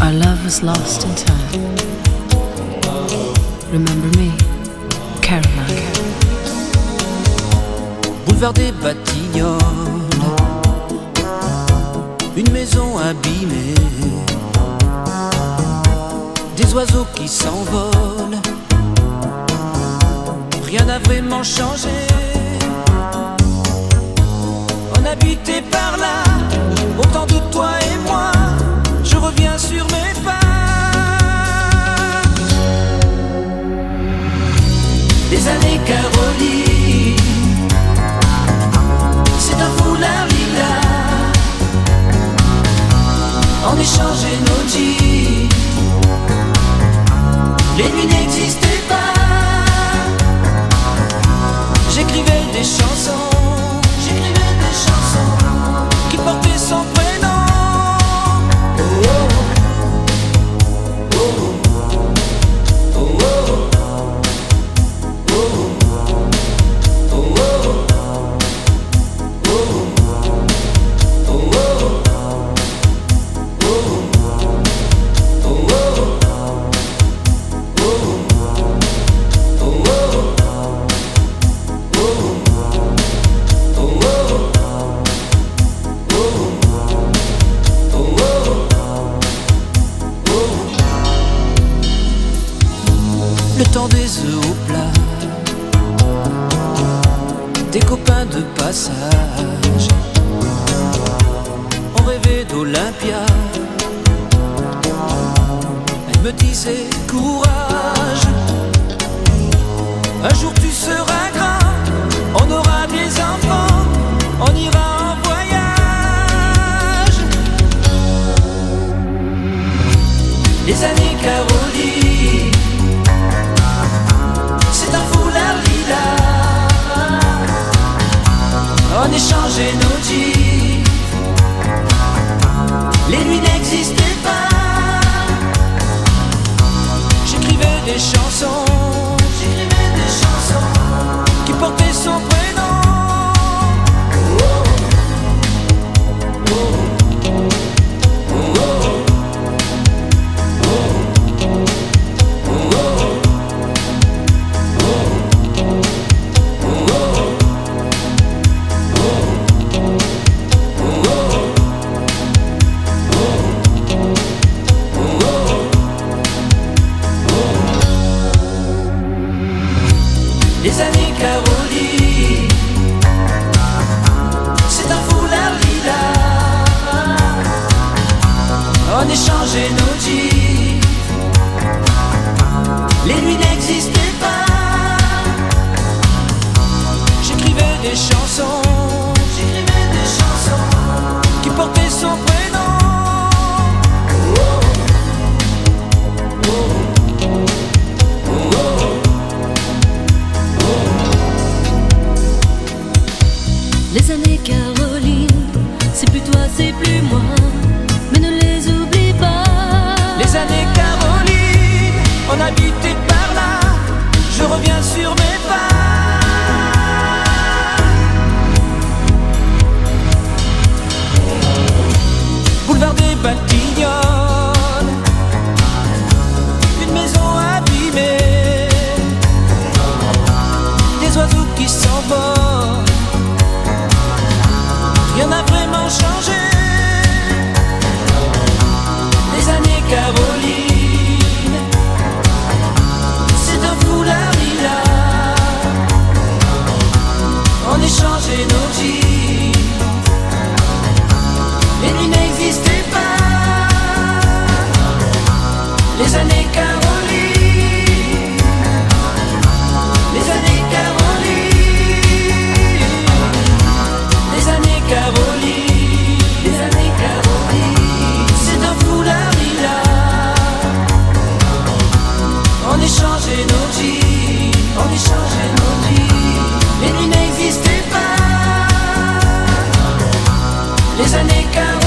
Our love was lost in time. Remember me, Caroline. Boulevard des Batignolles, une maison abîmée, des oiseaux qui s'envolent, rien n'a vraiment changé. On habitait par là, autant de toi et moi, je reviens sur mes pas. Des années Caroline, c'est un foulard lilas. On échangeait nos jeans, les nuits n'existaient pas. J'écrivais des chansons qui portaient son prénom. Oh oh, oh oh, oh oh, oh le temps des œufs au plat, des copains de passage, on rêvait d'Olympia. Elle me disait courage, un jour tu seras grand, on aura des enfants, on ira en voyage. Les années Caroline, c'est un foulard lilas. On échangeait nos jeans, les nuits n'existaient pas. J'écrivais des chansons qui portaient son prénom. Oh oh, oh oh, oh oh, les années Caroline, c'est un foulard lilas. On échangeait nos jeans, les nuits n'existaient pas. J'écrivais des chansons qui portaient son prénom. Oh oh, oh oh. Les années Caroline, c'est plus toi, c'est plus moi, mais ne les oublie pas. Les années Caroline, on habitait par là, je reviens sur mes pas. Boulevard des Batignolles, une maison abîmée, des oiseaux qui s'envolent, rien n'a vraiment changé. Les années Caroline, c'est un foulard lilas. On échangeait nos jeans, les nuits n'existaient pas. n'est qu'un